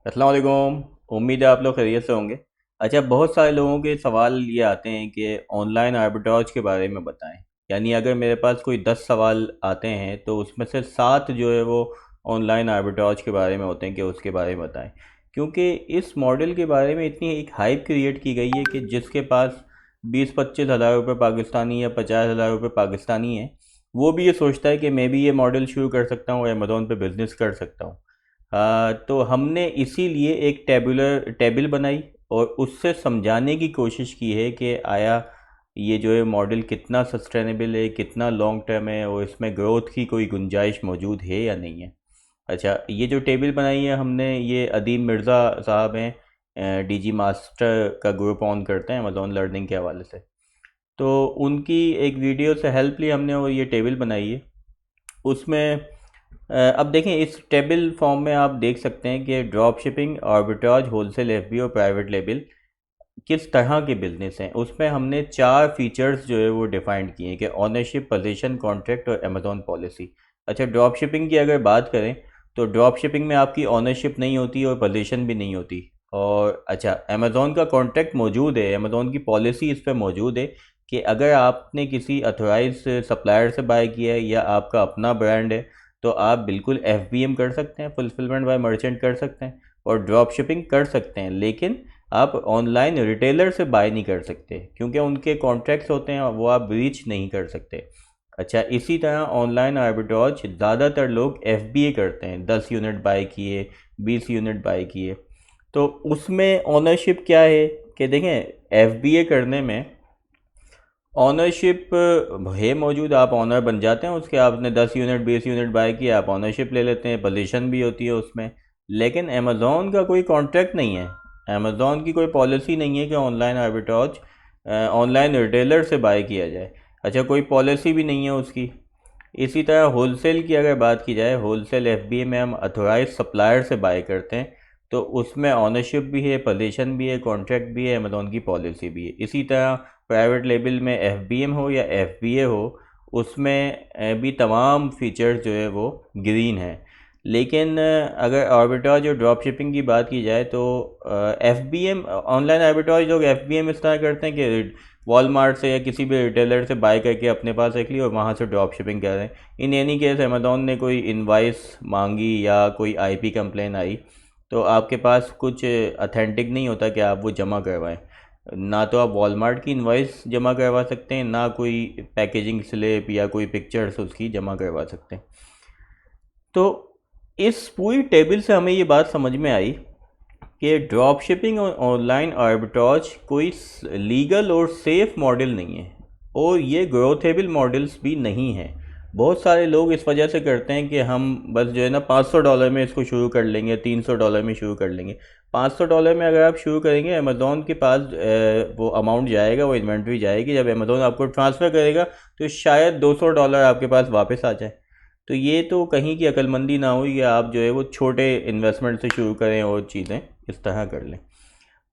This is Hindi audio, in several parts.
अस्सलाम वालेकुम। उम्मीद है आप लोग खैरियत से होंगे। अच्छा, बहुत सारे लोगों के सवाल ये आते हैं कि ऑनलाइन आर्बिट्राज के बारे में बताएं। यानी अगर मेरे पास कोई 10 सवाल आते हैं तो उसमें से 7 जो है वो ऑनलाइन आर्बिट्राज के बारे में होते हैं कि उसके बारे में बताएं। क्योंकि इस मॉडल के बारे में इतनी एक हाइप क्रिएट की गई है कि जिसके पास 20-25 हज़ार रुपये पाकिस्तानी या 50 हज़ार रुपये पाकिस्तानी है, वो भी ये सोचता है कि मैं भी ये मॉडल शुरू कर सकता हूँ, अमेज़ोन पे बिज़नेस कर सकता हूँ। तो हमने इसीलिए एक टेबल बनाई और उससे समझाने की कोशिश की है कि आया ये जो है मॉडल कितना सस्टेनेबल है, कितना लॉन्ग टर्म है और इसमें ग्रोथ की कोई गुंजाइश मौजूद है या नहीं है। अच्छा, ये जो टेबल बनाई है हमने, ये अदीम मिर्ज़ा साहब हैं, डीजी मास्टर का ग्रुप ऑन करते हैं अमेज़ॉन लर्निंग के हवाले से। तो उनकी एक वीडियो से हेल्प ली हमने और ये टेबल बनाई है। उसमें अब देखें, इस टेबल फॉर्म में आप देख सकते हैं कि drop shipping, arbitrage, wholesale FB और प्राइवेट लेबल किस तरह के बिजनेस हैं। उसमें हमने 4 फीचर्स जो है वो डिफाइंड किए हैं कि ओनरशिप, पोजीशन, कॉन्ट्रैक्ट और अमेजोन पॉलिसी। अच्छा, ड्रॉप शिपिंग की अगर बात करें तो ड्रॉप शिपिंग में आपकी ओनरशिप नहीं होती और पोजीशन भी नहीं होती। और अच्छा, अमेजोन का कॉन्ट्रैक्ट मौजूद है, अमेजोन की पॉलिसी इस पर मौजूद है कि अगर आपने किसी अथोराइज सप्लायर से बाय किया है या आपका अपना ब्रांड है तो आप बिल्कुल एफ कर सकते हैं, फुलफिलमेंट बाय मर्चेंट कर सकते हैं और ड्रॉप शिपिंग कर सकते हैं। लेकिन आप ऑनलाइन रिटेलर से बाय नहीं कर सकते क्योंकि उनके कॉन्ट्रैक्ट्स होते हैं और वो आप ब्रीच नहीं कर सकते। अच्छा, इसी तरह ऑनलाइन आर्बिट्राज ज़्यादातर लोग एफ करते हैं, 10 यूनिट बाय किए, 20 यूनिट बाय किए। तो उसमें ओनरशिप क्या है कि देखें, एफ करने में ऑनरशिप है मौजूद, आप ऑनर बन जाते हैं उसके, आपने 10 यूनिट 20 यूनिट बाय किया, आप ऑनरशिप ले लेते हैं, पोजीशन भी होती है उसमें। लेकिन अमेज़ॉन का कोई कॉन्ट्रैक्ट नहीं है, अमेज़ॉन की कोई पॉलिसी नहीं है कि ऑनलाइन आर्बिट्राज ऑनलाइन रिटेलर से बाय किया जाए। अच्छा, कोई पॉलिसी भी नहीं है उसकी। इसी तरह होलसेल की अगर बात की जाए, होलसेल एफबीए में हम अथोराइज सप्लायर से बाय करते हैं, तो उसमें ऑनरशिप भी है, पोजीशन भी है, कॉन्ट्रैक्ट भी है, अमेज़ॉन की पॉलिसी भी है। इसी तरह प्राइवेट लेबल में एफ हो या एफ हो, उसमें भी तमाम फीचर्स जो है वो ग्रीन है। लेकिन अगर आर्बिट्राज और ड्रॉप शिपिंग की बात की जाए तो एफ ऑनलाइन आर्बिट्राज लोग एफ इस तरह करते हैं कि वॉलमार्ट से या किसी भी रिटेलर से बाय करके अपने पास रख लिया और वहाँ से ड्रॉप शिपिंग कर रहे हैं। इन एनी केस अमेज़ॉन ने कोई इनवाइस मांगी या कोई आईपी कंप्लेन आई तो आपके पास कुछ अथेंटिक नहीं होता कि आप वो जमा करवाएं। ना तो आप वॉलमार्ट की इनवाइस जमा करवा सकते हैं, ना कोई पैकेजिंग स्लिप या कोई पिक्चर्स उसकी जमा करवा सकते हैं। तो इस पूरी टेबल से हमें ये बात समझ में आई कि ड्रॉप शिपिंग और ऑनलाइन आर्बिट्राज कोई लीगल और सेफ मॉडल नहीं है और ये ग्रोथेबल मॉडल्स भी नहीं हैं। बहुत सारे लोग इस वजह से करते हैं कि हम बस जो है ना $500 में इसको शुरू कर लेंगे, $300 में शुरू कर लेंगे। $500 में अगर आप शुरू करेंगे, अमेज़ॉन के पास वो अमाउंट जाएगा, वो इन्वेंट्री जाएगी, जब अमेज़ॉन आपको ट्रांसफ़र करेगा तो शायद $200 आपके पास वापस आ जाए। तो ये तो कहीं की अक्लमंदी ना हुई कि आप जो है वो छोटे इन्वेस्टमेंट से शुरू करें और चीज़ें इस तरह कर लें।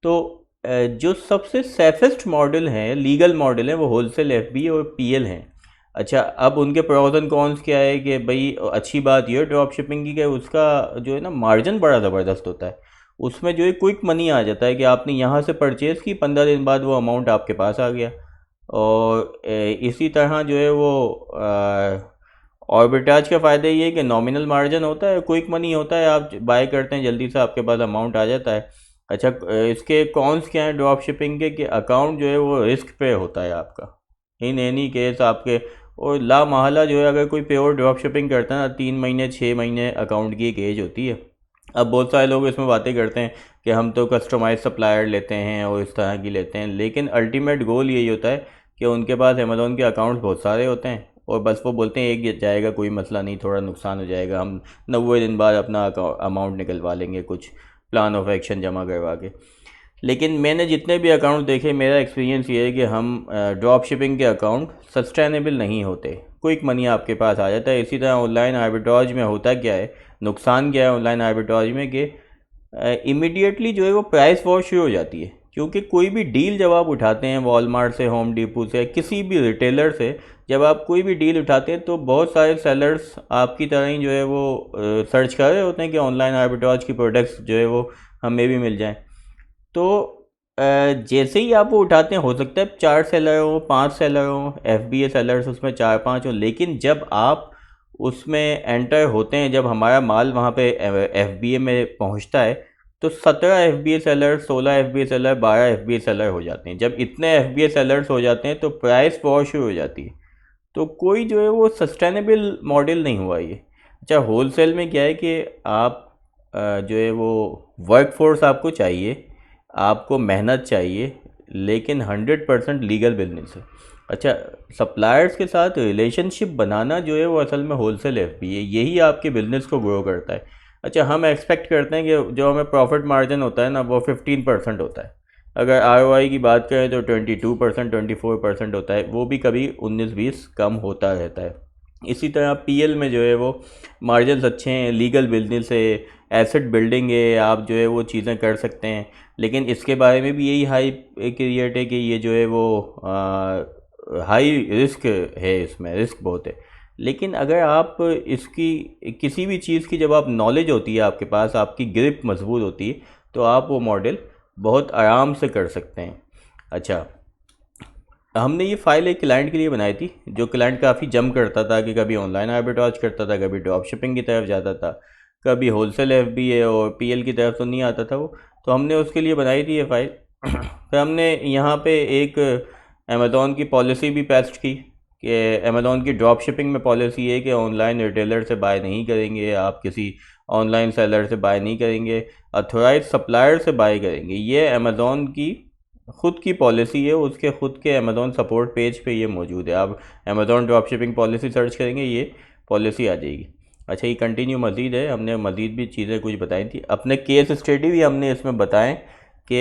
तो जो सबसे सेफेस्ट मॉडल हैं, लीगल मॉडल हैं, वो होलसेल एफबी और पीएल हैं। अच्छा, अब उनके प्रोज एंड कॉन्स क्या है कि भाई अच्छी बात ये ड्रॉप शिपिंग की कि उसका जो है ना मार्जिन बड़ा ज़बरदस्त होता है। उसमें जो है क्विक मनी आ जाता है कि आपने यहाँ से परचेज़ की, 15 दिन बाद वो अमाउंट आपके पास आ गया। और इसी तरह जो है वो आर्बिट्राज का फ़ायदा ये है कि नॉमिनल मार्जिन होता है, क्विक मनी होता है, आप बाय करते हैं जल्दी से आपके पास अमाउंट आ जाता है। अच्छा, इसके कॉन्स क्या हैं ड्रॉप शिपिंग के कि अकाउंट जो है वो रिस्क पे होता है आपका, इन एनी केस आपके। और ला महला जो है अगर कोई प्योर ड्रॉप शिपिंग करता है ना, 3 महीने 6 महीने अकाउंट की एक एज होती है। अब बहुत सारे लोग इसमें बातें करते हैं कि हम तो कस्टमाइज सप्लायर लेते हैं और इस तरह की लेते हैं, लेकिन अल्टीमेट गोल यही होता है कि उनके पास अमेज़ॉन के अकाउंट्स बहुत सारे होते हैं और बस वो बोलते हैं एक जाएगा कोई मसला नहीं, थोड़ा नुकसान हो जाएगा, हम 90 दिन बाद अपना अमाउंट निकलवा लेंगे कुछ प्लान ऑफ एक्शन जमा करवा के। लेकिन मैंने जितने भी अकाउंट देखे, मेरा एक्सपीरियंस ये है कि हम ड्रॉप शिपिंग के अकाउंट सस्टेनेबल नहीं होते, क्विक मनी आपके पास आ जाता है। इसी तरह ऑनलाइन आर्बिट्राज में होता क्या है, नुकसान क्या है ऑनलाइन आर्बिट्राज में कि इमिडिएटली जो है वो प्राइस वॉर शुरू हो जाती है। क्योंकि कोई भी डील जब आप उठाते हैं वॉलमार्ट से, होम डिपो से, किसी भी रिटेलर से, जब आप कोई भी डील उठाते हैं तो बहुत सारे सेलर्स आपकी तरह ही जो है वो सर्च कर रहे होते हैं कि ऑनलाइन आर्बिट्राज की प्रोडक्ट्स जो है वो हमें भी मिल जाएं। तो जैसे ही आप वो उठाते हैं, हो सकता है 4 सेलर हो, 5 सेलर हो, FBA सेलर्स उसमें 4-5 हो, लेकिन जब आप उसमें एंटर होते हैं, जब हमारा माल वहाँ पे FBA में पहुँचता है, तो 17 FBA seller, 16 FBA seller, 12 FBA seller हो जाते हैं। जब इतने FBA सेलर्स हो जाते हैं तो प्राइस वॉर शुरू हो जाती है। तो कोई जो है वो सस्टेनेबल मॉडल नहीं हुआ ये। अच्छा, होलसेल में क्या है कि आप जो है वो वर्क फोर्स आपको चाहिए, आपको मेहनत चाहिए, लेकिन 100% लीगल बिजनेस है। अच्छा, सप्लायर्स के साथ रिलेशनशिप बनाना जो है वो असल में होलसेल FBA है, यही आपके बिज़नेस को ग्रो करता है। अच्छा, हम एक्सपेक्ट करते हैं कि जो हमें प्रॉफिट मार्जिन होता है ना वो 15% होता है। अगर ROI की बात करें तो 22%, 24% होता है, वो भी कभी 19-20 कम होता रहता है। इसी तरह PL में जो है वो मार्जिन्स अच्छे हैं, लीगल बिजनेस है, एसेट बिल्डिंग है, आप जो है वो चीज़ें कर सकते हैं। लेकिन इसके बारे में भी यही हाई क्रिएट है कि ये जो है वो हाई रिस्क है, इसमें रिस्क बहुत है। लेकिन अगर आप इसकी किसी भी चीज़ की जब आप नॉलेज होती है आपके पास, आपकी ग्रिप मजबूत होती है, तो आप वो मॉडल बहुत आराम से कर सकते हैं। अच्छा, हमने ये फ़ाइल एक क्लाइंट के लिए बनाई थी, जो क्लाइंट काफ़ी जम करता था कि कभी ऑनलाइन आर्बिट्राज करता था, कभी ड्रॉप शिपिंग की तरफ जाता था, कभी होलसेल FBA और PL की तरफ तो नहीं आता था वो। तो हमने उसके लिए बनाई थी ये फ़ाइल। फिर हमने यहाँ पे एक अमेज़ॉन की पॉलिसी भी पेस्ट की कि अमेज़ॉन की ड्रॉप शिपिंग में पॉलिसी है कि ऑनलाइन रिटेलर से बाय नहीं करेंगे, आप किसी ऑनलाइन सेलर से बाय नहीं करेंगे, अथोराइज सप्लायर से बाय करेंगे। ये अमेज़ॉन की खुद की पॉलिसी है, उसके खुद के अमेज़ॉन सपोर्ट पेज पे ये मौजूद है। आप Amazon drop shipping policy search करेंगे, ये पॉलिसी आ जाएगी। अच्छा, ये कंटिन्यू मज़ीद है, हमने मज़ीद भी चीज़ें कुछ बताई थी, अपने केस स्टडी भी हमने इसमें बताएं कि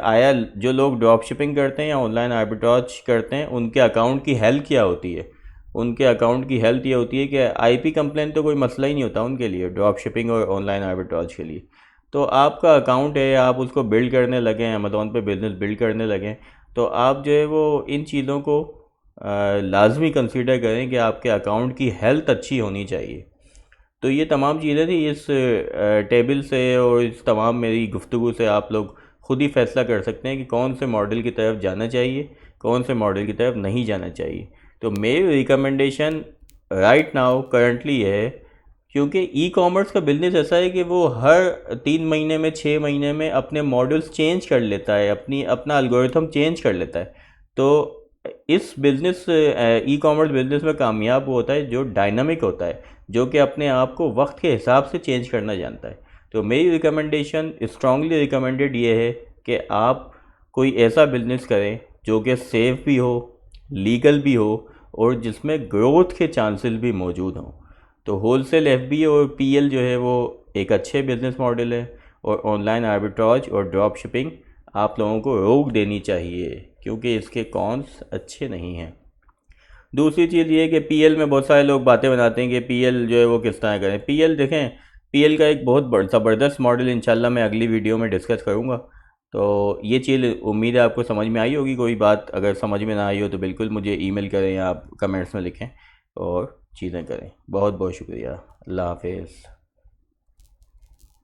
आया जो लोग ड्रॉप शिपिंग करते हैं या ऑनलाइन आर्बिट्राज करते हैं, उनके अकाउंट की हेल्थ क्या होती है। उनके अकाउंट की हेल्थ ये होती है कि IP कंप्लेन तो कोई मसला ही नहीं होता उनके लिए, ड्रॉप शिपिंग और ऑनलाइन आर्बिट्राज के लिए। तो आपका अकाउंट है, आप उसको बिल्ड करने लगें, अमेज़ॉन पे बिज़नेस बिल्ड करने लगें, तो आप जो है वो इन चीज़ों को लाजमी कंसीडर करें कि आपके अकाउंट की हेल्थ अच्छी होनी चाहिए। तो ये तमाम चीज़ें थी इस टेबल से, और इस तमाम मेरी गुफ्तगू से आप लोग खुद ही फैसला कर सकते हैं कि कौन से मॉडल की तरफ जाना चाहिए, कौन से मॉडल की तरफ नहीं जाना चाहिए। तो मेरी रिकमेंडेशन राइट नाउ करंटली है, क्योंकि ई-कॉमर्स का बिजनेस ऐसा है कि वो हर 3 महीने में, 6 महीने में अपने मॉडल्स चेंज कर लेता है, अपना एल्गोरिथम चेंज कर लेता है। तो इस बिज़नेस ई-कॉमर्स बिज़नेस में कामयाब वो होता है जो डायनामिक होता है, जो कि अपने आप को वक्त के हिसाब से चेंज करना जानता है। तो मेरी रिकमेंडेशन, स्ट्रांगली रिकमेंडेड ये है कि आप कोई ऐसा बिज़नेस करें जो कि सेफ भी हो, लीगल भी हो, और जिसमें ग्रोथ के चांसेस भी मौजूद हों। तो होलसेल FBA और PL जो है वो एक अच्छे बिजनेस मॉडल है, और ऑनलाइन आर्बिट्राज और ड्रॉप शिपिंग आप लोगों को रोक देनी चाहिए, क्योंकि इसके कॉन्स अच्छे नहीं हैं। दूसरी चीज़ ये है कि PL में बहुत सारे लोग बातें बनाते हैं कि PL जो है वो किस तरह करें। PL देखें, PL का एक बहुत बड़ा ज़बरदस्त मॉडल इंशाल्लाह मैं अगली वीडियो में डिस्कस करूँगा। तो ये चीज़ उम्मीद है आपको समझ में आई होगी। कोई बात अगर समझ में ना आई हो तो बिल्कुल मुझे ईमेल करें या आप कमेंट्स में लिखें और चीज़ें करें। बहुत बहुत शुक्रिया। अल्लाह हाफिज़।